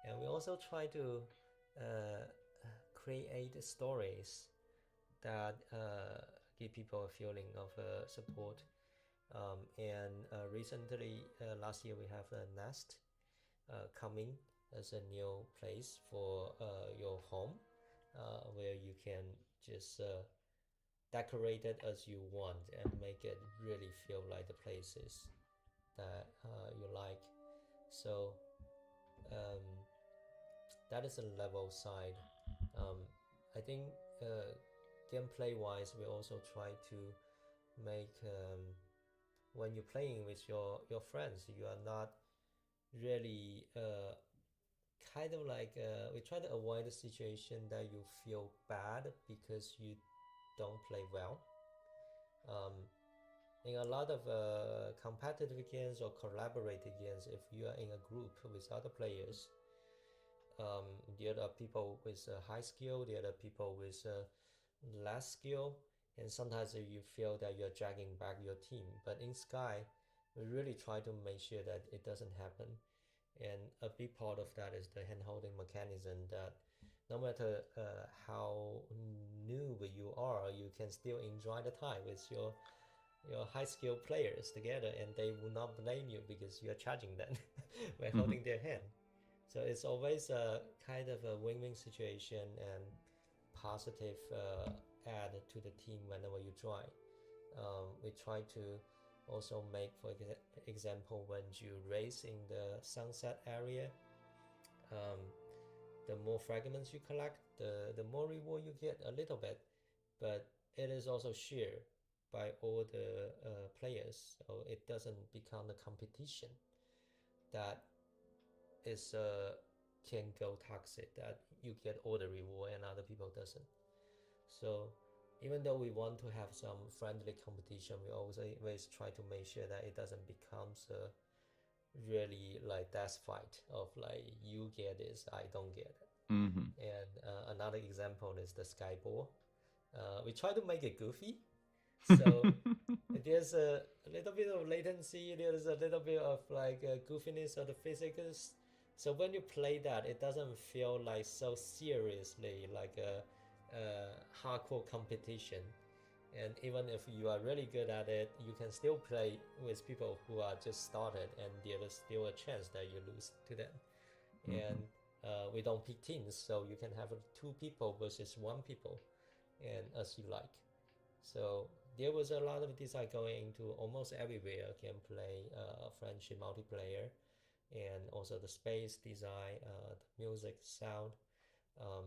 and we also try to uh, create stories that give people a feeling of support. And recently, last year, we have a Nest coming as a new place for your home, where you can just decorate it as you want and make it really feel like the places that you like. So um, that is a level side. Um, I think gameplay wise, we also try to make when you're playing with your friends, you are not really kind of like we try to avoid a situation that you feel bad because you don't play well. Um, in a lot of competitive games or collaborative games, if you are in a group with other players, um, the other people with high skill, the other people with less skill, and sometimes you feel that you're dragging back your team. But in Sky, we really try to make sure that it doesn't happen. And a big part of that is the hand holding mechanism that no matter how new you are, you can still enjoy the time with your high skill players together, and they will not blame you because you're charging them by Mm-hmm. holding their hand. So it's always a kind of a win-win situation and positive add to the team whenever you join. We try to also make, for example, when you race in the sunset area, um, the more fragments you collect, the more reward you get a little bit, but it is also shared by all the players, so it doesn't become a competition that is can go toxic, that you get all the reward and other people doesn't. So even though we want to have some friendly competition, we always try to make sure that it doesn't become a really like death fight of like you get this, I don't get it. Mm-hmm. And another example is the skyball. We try to make it goofy, so there's a little bit of latency, there's a little bit of like goofiness of the physics. So when you play that, it doesn't feel like so seriously like a hardcore competition. And even if you are really good at it, you can still play with people who are just started, and there is still a chance that you lose to them. Mm-hmm. And we don't pick teams, so you can have two people versus one people, and as you like. So there was a lot of design going into almost everywhere: gameplay, friendship, multiplayer, and also the space design, the music, sound. Um,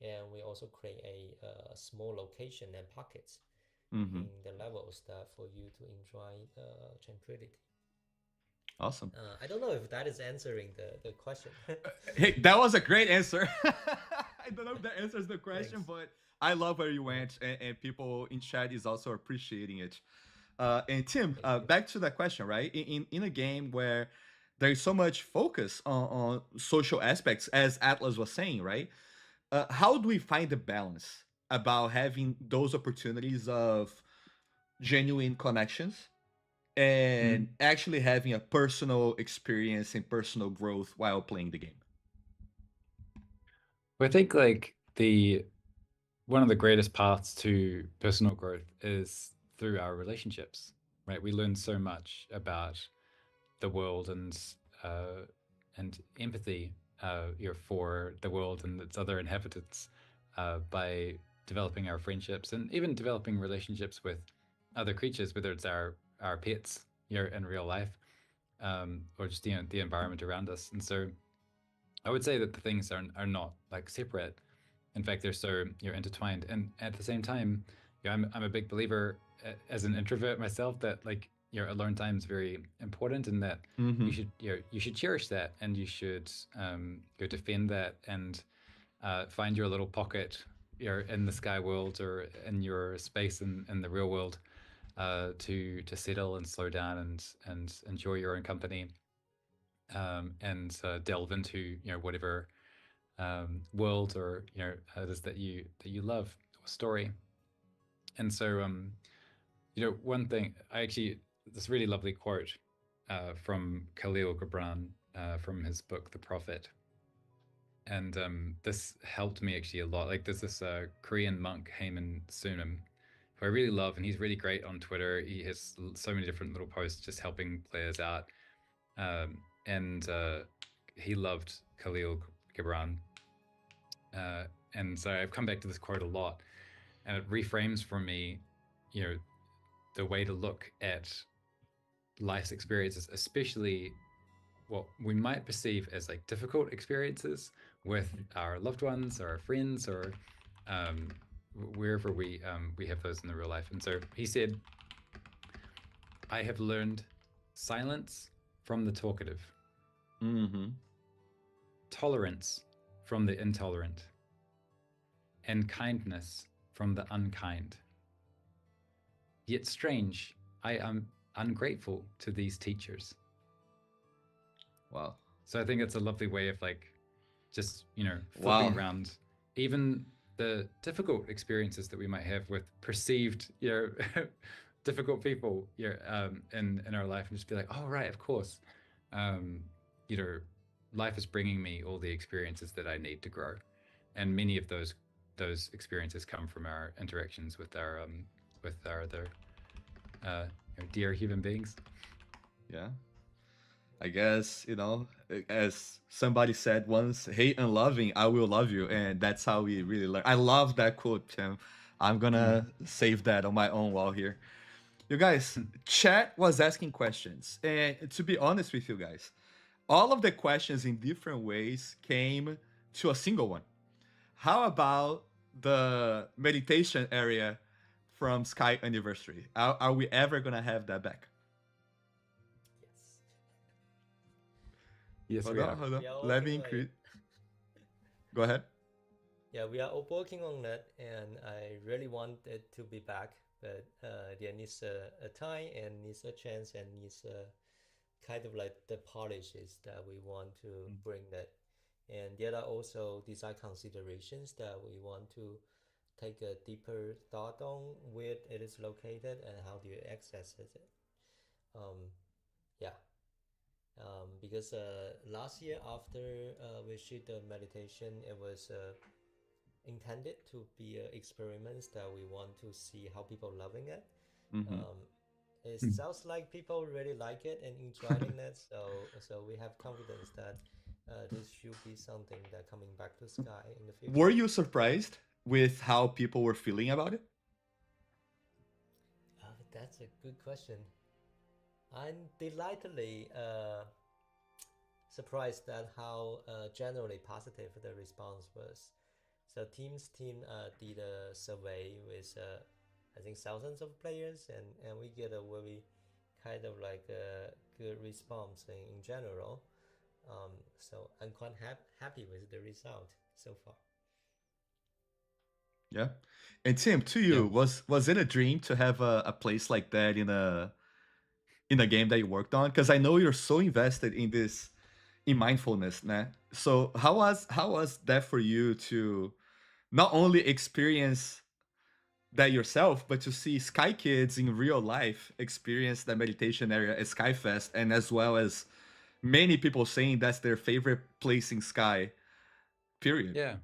and we also create a small location and pockets Mm-hmm. in the levels that for you to enjoy tranquility. Awesome. I don't know if that is answering the question. Hey, that was a great answer. I don't know if that answers the question, Thanks. but I love where you went, and people in chat is also appreciating it. And Tim, Thank you. back to that question, right? In a game where there is so much focus on social aspects, as Atlas was saying, right? How do we find the balance about having those opportunities of genuine connections and Mm. actually having a personal experience and personal growth while playing the game? I think like the one of the greatest paths to personal growth is through our relationships, right? We learn so much about the world uh, and empathy, for the world and its other inhabitants by developing our friendships and even developing relationships with other creatures, whether it's our pets, in real life, or just the environment around us. And so, I would say that the things are not like separate. In fact, they're so intertwined. And at the same time, I'm a big believer as an introvert myself that like alone time is very important, and that Mm-hmm. you should cherish that, and you should defend that, and find your little pocket in the sky world or in your space in the real world, to settle and slow down and enjoy your own company, and delve into whatever world or it is that you love, or story. And so one thing I actually, this really lovely quote from Khalil Gibran, from his book The Prophet, and this helped me actually a lot. Like there's this Korean monk Haemin Sunim, who I really love, and he's really great on Twitter. He has so many different little posts just helping players out, and he loved Khalil Gibran. Uh, and so I've come back to this quote a lot, and it reframes for me, you know, the way to look at life's experiences, especially what we might perceive as like difficult experiences with our loved ones or our friends, or wherever we have those in the real life. And so he said, I have learned silence from the talkative, Mm-hmm. tolerance from the intolerant, and kindness from the unkind. Yet strange, I am ungrateful to these teachers. Wow. So I think it's a lovely way of like just, flipping Wow. around even the difficult experiences that we might have with perceived, difficult people, in our life, and just be like, oh right, of course, um, you know, life is bringing me all the experiences that I need to grow, and many of those experiences come from our interactions with our other uh, dear human beings. Yeah. I guess, as somebody said once, hate and loving, I will love you. And that's how we really learn. I love that quote, Tim. I'm Mm. gonna save that on my own wall here. You guys, chat was asking questions. And to be honest with you guys, all of the questions in different ways came to a single one. How about the meditation area from Sky Anniversary? Are we ever gonna have that back? Yes. Yes, Hold we on, are. hold on. We are Let me working increase. like Go ahead. yeah, we are all working on that, and I really want it to be back, but there needs a time and needs a chance and needs a kind of like the polishes that we want to Mm. bring that. And there are also design considerations that we want to take a deeper thought on where it is located and how do you access it. Um, yeah, because last year after we shoot the meditation, it was intended to be experiments that we want to see how people loving it. Mm-hmm. Um, it Mm. sounds like people really like it and enjoying it, so we have confidence that this should be something that coming back to Sky in the Were future. you surprised with how people were feeling about it? That's a good question. I'm delightedly surprised at how generally positive the response was. So team did a survey with I think thousands of players, and we get a very kind of like a good response in general. So I'm quite happy with the result so far. Yeah. And Tim, to you, Yeah. was it a dream to have a place like that in a game that you worked on? Because I know you're so invested in this in mindfulness, né? So how was that for you to not only experience that yourself, but to see Sky Kids in real life experience that meditation area at Skyfest, and as well as many people saying that's their favorite place in Sky. Period. Yeah.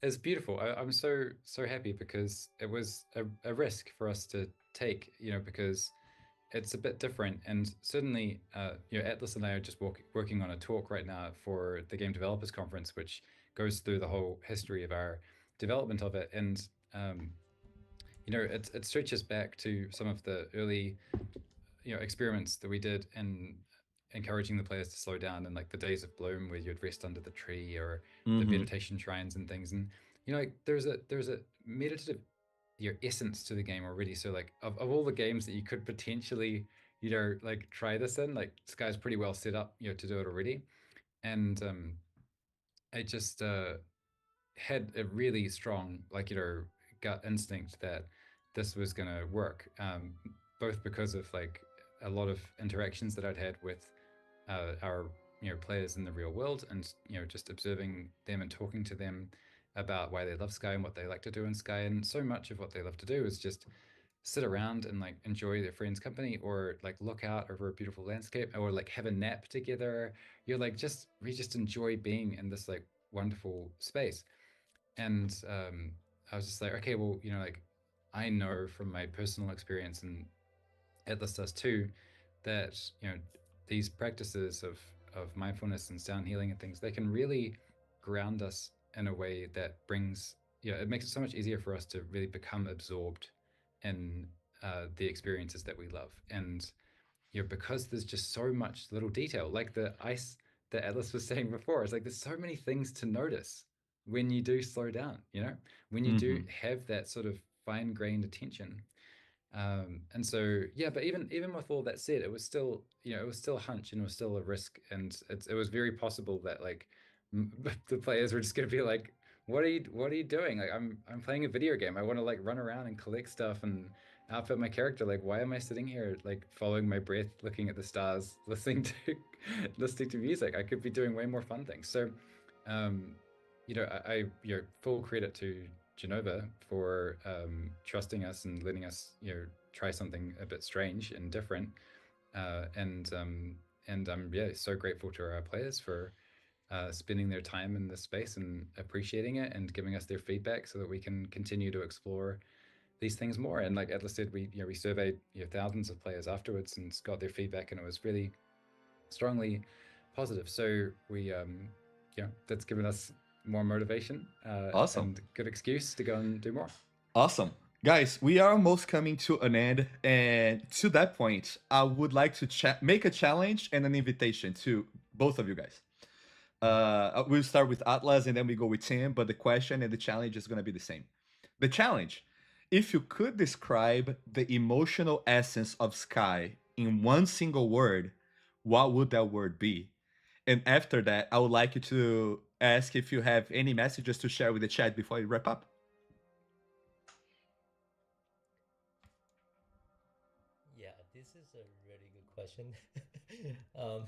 It's beautiful. I'm so happy because it was a risk for us to take, because it's a bit different. And certainly, Atlas and I are just working on a talk right now for the Game Developers Conference, which goes through the whole history of our development of it. And um, it stretches back to some of the early experiments that we did in encouraging the players to slow down, and like the days of bloom where you'd rest under the tree, or the Mm-hmm. meditation shrines and things. And like there's a meditative essence to the game already. So like of all the games that you could potentially like try this in, like Sky's pretty well set up to do it already. And I just had a really strong gut instinct that this was going to work, both because of like a lot of interactions that I'd had with our players in the real world, and just observing them and talking to them about why they love Sky and what they like to do in Sky. And so much of what they love to do is just sit around and like enjoy their friends' company, or like look out over a beautiful landscape, or like have a nap together. We just enjoy being in this like wonderful space. And I was just like, okay, well, like I know from my personal experience, and Atlas does too, that these practices of mindfulness and sound healing and things, they can really ground us in a way that brings it makes it so much easier for us to really become absorbed in the experiences that we love. And because there's just so much little detail, like the ice that Atlas was saying before. It's like there's so many things to notice when you do slow down, when you do Mm-hmm. have that sort of fine grained attention. And so yeah, but even with all that said, it was still, it was still a hunch and it was still a risk, and it was very possible that like the players were just going to be like, what are you doing? Like, I'm playing a video game. I want to like run around and collect stuff and outfit my character. Like, why am I sitting here like following my breath, looking at the stars, listening to listening to music? I could be doing way more fun things. So um I full credit to Genova for trusting us and letting us, try something a bit strange and different. And I'm, yeah, so grateful to our players for spending their time in this space and appreciating it and giving us their feedback so that we can continue to explore these things more. And like Atlas said, we surveyed, thousands of players afterwards and got their feedback, and it was really strongly positive. So that's given us more motivation Awesome. and good excuse to go and do more. Awesome. Guys, we are almost coming to an end. And to that point, I would like to make a challenge and an invitation to both of you guys. We'll start with Atlas and then we go with Tim, but the question and the challenge is going to be the same. The challenge: if you could describe the emotional essence of Sky in one single word, what would that word be? And after that, I would like you to ask if you have any messages to share with the chat before we wrap up. Yeah, this is a really good question. um,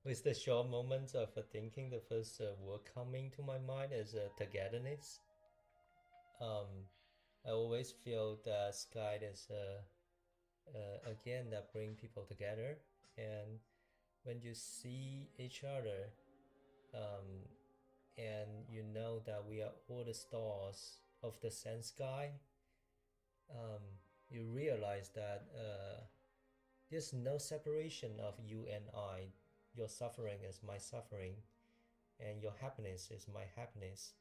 with the short moments of thinking, the first word coming to my mind is togetherness. Um, I always feel that Sky is again that bring people together, and when you see each other, um, and you know that we are all the stars of the same sky, um, you realize that there's no separation of you and I. Your suffering is my suffering, and your happiness is my happiness.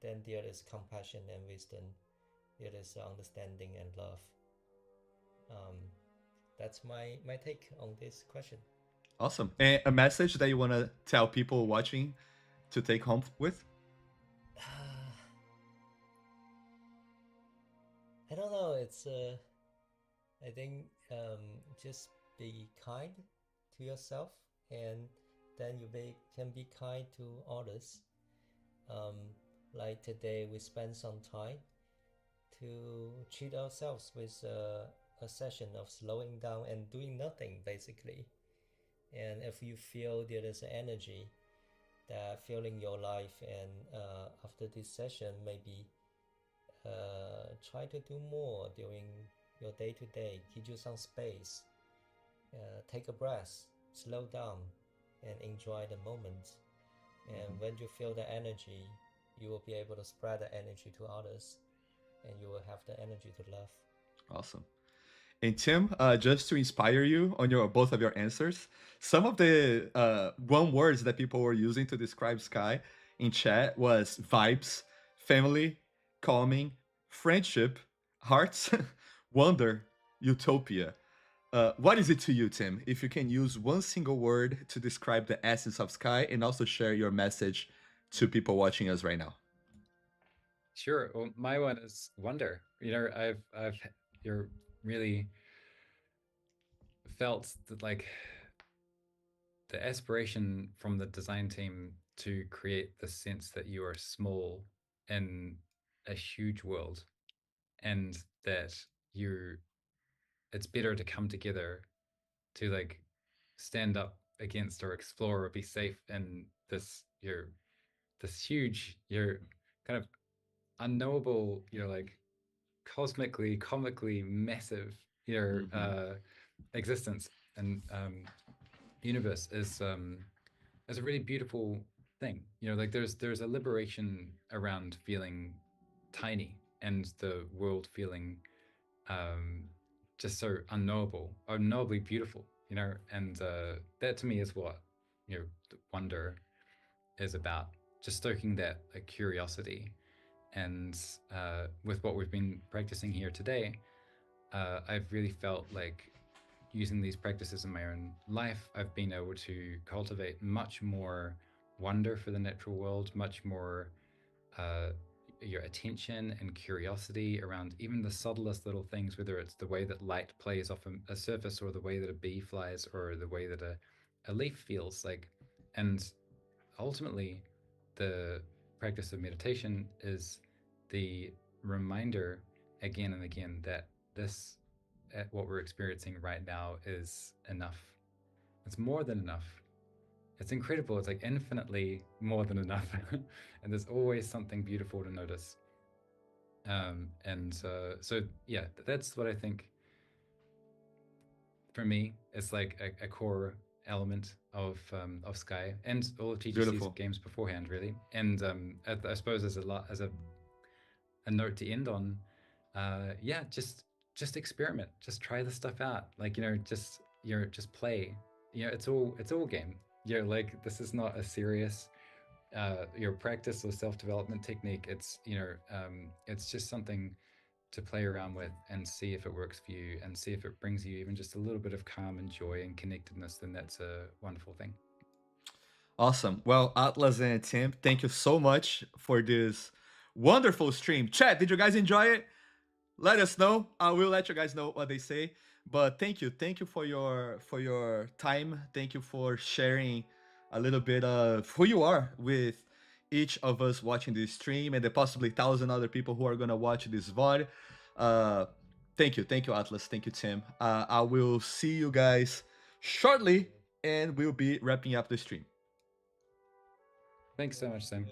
Then there is compassion and wisdom. There is understanding and love. Um, that's my take on this question. Awesome. And a message that you want to tell people watching to take home with? I don't know. It's I think just be kind to yourself, and then can be kind to others. Um, like today, we spend some time to treat ourselves with a session of slowing down and doing nothing, basically. And if you feel there is energy that filling your life, and after this session, maybe try to do more during your day to day. Give you some space, take a breath, slow down, and enjoy the moment. And when you feel the energy, you will be able to spread the energy to others, and you will have the energy to love. Awesome. And Tim, just to inspire you on your both of your answers, some of the one words that people were using to describe Sky in chat was vibes, family, calming, friendship, hearts, wonder, utopia. What is it to you, Tim? If you can use one single word to describe the essence of Sky and also share your message to people watching us right now. Sure. Well, my one is wonder. I've you're really felt that like the aspiration from the design team to create the sense that you are small in a huge world, and that you it's better to come together to like stand up against or explore or be safe in this huge, kind of unknowable, like cosmically, comically massive, existence and universe is a really beautiful thing. Like there's a liberation around feeling tiny and the world feeling um, just so unknowably beautiful. And that to me is what wonder is about. Just stoking that like curiosity, and with what we've been practicing here today, I've really felt like using these practices in my own life, I've been able to cultivate much more wonder for the natural world, much more your attention and curiosity around even the subtlest little things, whether it's the way that light plays off a surface, or the way that a bee flies, or the way that a leaf feels like. And ultimately, the practice of meditation is the reminder again and again that this, what we're experiencing right now, is enough. It's more than enough. It's incredible. It's like infinitely more than enough. And there's always something beautiful to notice. So yeah, that's what I think for me is like a core element of Sky and all of TGC's Beautiful. games beforehand, really. And I suppose as a note to end on, yeah, just experiment, just try the stuff out. Like, just play. It's all game. Like, this is not a serious your practice or self-development technique. It's just something to play around with and see if it works for you, and see if it brings you even just a little bit of calm and joy and connectedness. Then that's a wonderful thing. Awesome. Well, Atlas and Tim, thank you so much for this wonderful stream. Chat, did you guys enjoy it? Let us know. I will let you guys know what they say. But thank you for your time. Thank you for sharing a little bit of who you are with each of us watching this stream, and the possibly 1,000 other people who are gonna watch this VOD. Uh, thank you, Atlas. Thank you, Tim. I will see you guys Thank shortly, you. and we'll be wrapping up the stream. Thanks so much, Sam.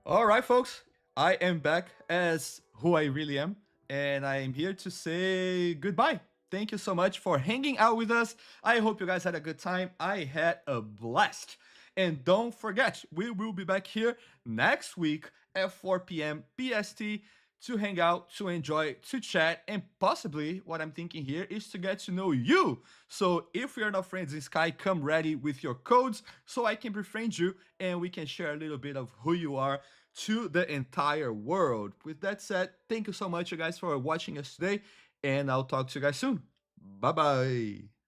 All right, folks. I am back as who I really am, and I am here to say goodbye. Thank you so much for hanging out with us. I hope you guys had a good time. I had a blast. And don't forget, we will be back here next week at 4 p.m. PST to hang out, to enjoy, to chat, and possibly what I'm thinking here is to get to know you. So if we are not friends in Sky, come ready with your codes so I can befriend you and we can share a little bit of who you are to the entire world. With that said, thank you so much, you guys, for watching us today, and I'll talk to you guys soon. Bye bye.